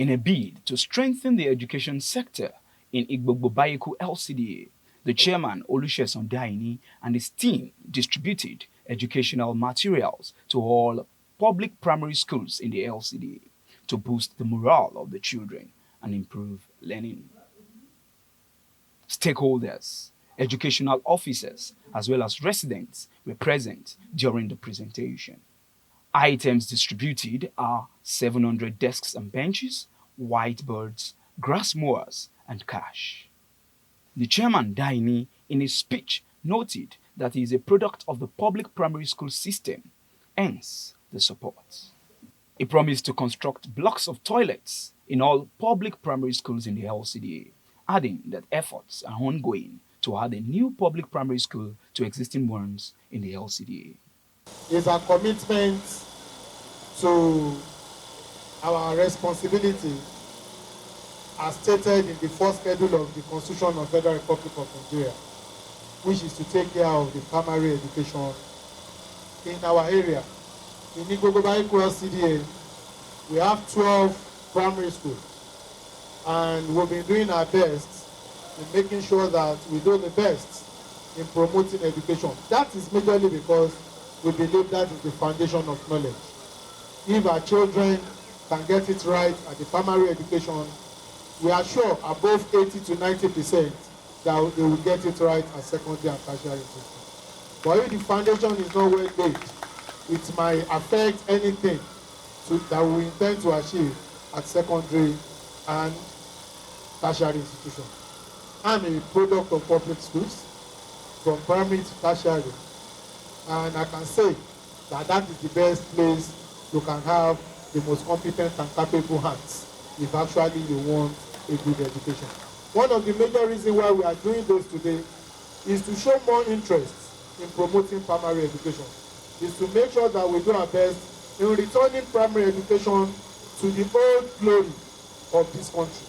In a bid to strengthen the education sector in Igbogbo Baiyeku Lcda, the chairman Olusegun Daini and his team distributed educational materials to all public primary schools in the LCD to boost the morale of the children and improve learning. Stakeholders, educational officers, as well as residents were present during the presentation. Items distributed are 700 desks and benches, whiteboards, grass mowers, and cash. The chairman Daini, in his speech, noted that he is a product of the public primary school system, hence the support. He promised to construct blocks of toilets in all public primary schools in the LCDA, adding that efforts are ongoing to add a new public primary school to existing ones in the LCDA. It's a commitment to our responsibility as stated in the first schedule of the Constitution of the Federal Republic of Nigeria, which is to take care of the primary education in our area. In Igbogbo Baiyeku Lcda, we have 12 primary schools, and we've been doing our best in making sure that we do the best in promoting education. That is majorly because we believe that is the foundation of knowledge. If our children can get it right at the primary education, we are sure above 80 to 90% that they will get it right at secondary and tertiary institutions. But if the foundation is not well laid, it might affect anything that we intend to achieve at secondary and tertiary institutions. I'm a product of public schools, from primary to tertiary, and I can say that that is the best place you can have the most competent and capable hands if actually you want a good education. One of the major reasons why we are doing this today is to show more interest in promoting primary education, is to make sure that we do our best in returning primary education to the old glory of this country.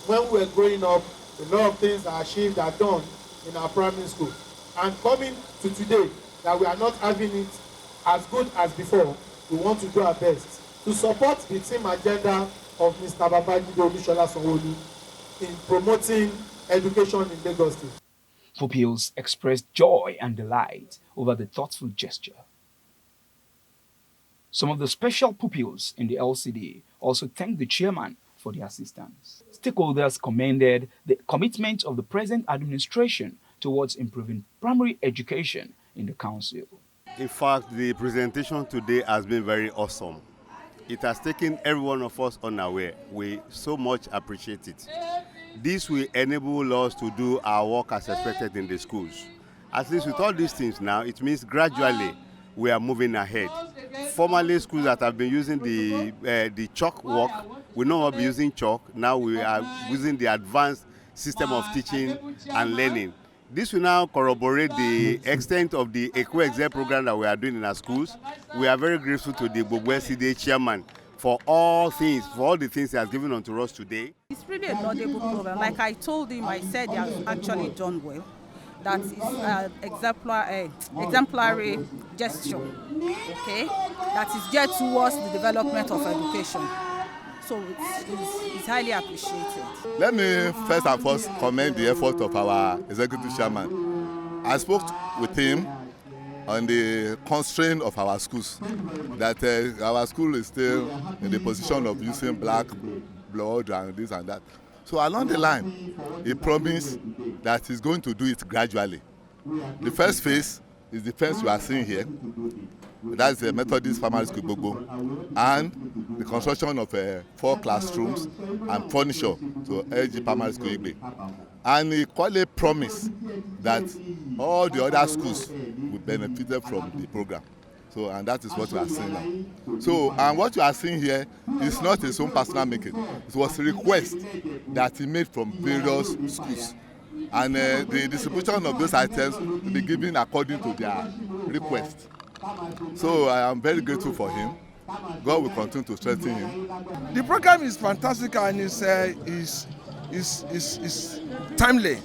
When we were growing up, a lot of things are achieved, are done in our primary school. And coming to today, that we are not having it as good as before, we want to do our best to support the team agenda of Mr. Babajide in promoting education in Lagos State. Pupils expressed joy and delight over the thoughtful gesture. Some of the special pupils in the LCD also thanked the chairman for the assistance. Stakeholders commended the commitment of the present administration towards improving primary education in the council. In fact, the presentation today has been very awesome. It has taken every one of us unaware. We so much appreciate it. This will enable us to do our work as expected in the schools. At least with all these things now, it means gradually we are moving ahead. Formerly, schools that have been using the chalk work will no longer be using chalk. Now we are using the advanced system of teaching and learning. This will now corroborate the extent of the Eco-Exam program that we are doing in our schools. We are very grateful to the Igbogbo Lcda chairman for all the things he has given unto us today. It's really a laudable program. Like I told him, I said he has actually done well. That is an exemplary gesture, okay? That is geared towards the development of education. So it's highly appreciated. Let me first and first commend the effort of our executive chairman. I spoke with him on the constraint of our schools, that our school is still in the position of using black blood and this and that. So along the line, he promised that he's going to do it gradually. The first phase is the fence you are seeing here. That's the Methodist Primary School Igbogbo, and the construction of 4 classrooms and furniture to LG Primary School Igbe. And he quietly promised that all the other schools will benefit from the program. So, and that is what we are seeing now. So, and what you are seeing here is not his own personal making. It was a request that he made from various schools. And the distribution of those items will be given according to their request. So I am very grateful for him. God will continue to strengthen him. The program is fantastic and is timely.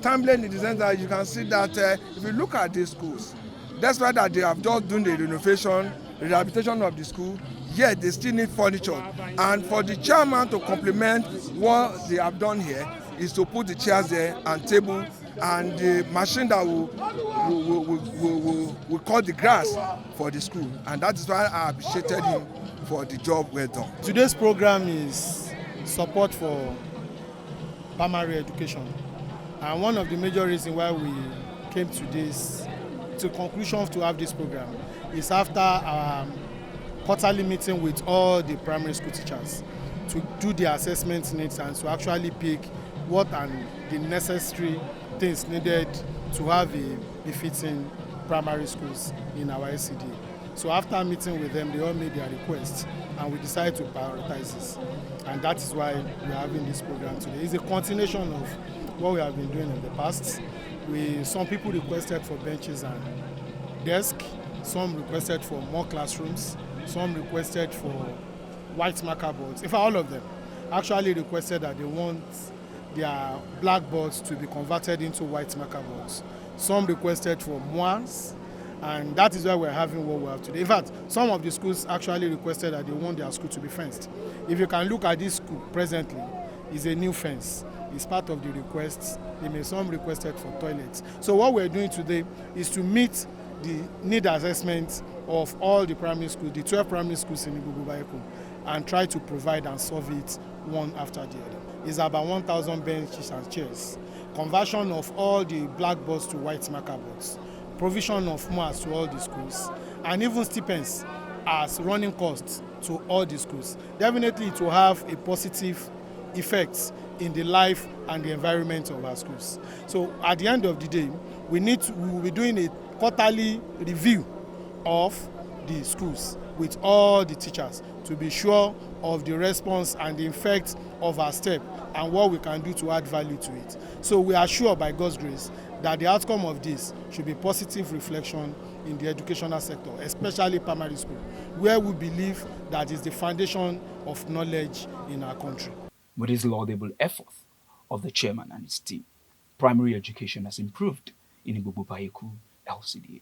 Timely in the sense that you can see that if you look at these schools, despite that they have just done the renovation, the rehabilitation of the school, yet they still need furniture. And for the chairman to complement what they have done here is to put the chairs there and table and the machine that will cut the grass for the school. And that is why I appreciated him for the job well done. Today's program is support for primary education. And one of the major reasons why we came to conclusion to have this program is after our quarterly meeting with all the primary school teachers to do the assessment needs and to actually pick what are the necessary things needed to have a befitting primary schools in our SCD. So after meeting with them, they all made their requests and we decided to prioritize this. And that is why we are having this program today. It's a continuation of what we have been doing in the past. Some people requested for benches and desks, some requested for more classrooms, some requested for white marker boards. In fact, all of them actually requested that they want their blackboards to be converted into white marker boards. Some requested for moires, and that is why we're having what we have today. In fact, some of the schools actually requested that they want their school to be fenced. If you can look at this school presently, it's a new fence. It's part of the requests. Some requested for toilets. So what we're doing today is to meet the need assessment of all the primary schools, the 12 primary schools in Igbogbo Baiyeku, and try to provide and solve it one after the other. It's about 1,000 benches and chairs, conversion of all the blackboards to white marker boards, provision of moires to all the schools, and even stipends as running costs to all the schools. Definitely it will have a positive effect in the life and the environment of our schools. So at the end of the day, we will be doing a quarterly review of the schools with all the teachers to be sure of the response and the effect of our step and what we can do to add value to it. So we are sure by God's grace that the outcome of this should be positive reflection in the educational sector, especially primary school, where we believe that is the foundation of knowledge in our country. With this laudable effort of the chairman and his team, primary education has improved in Igbogbo Baiyeku Lcda.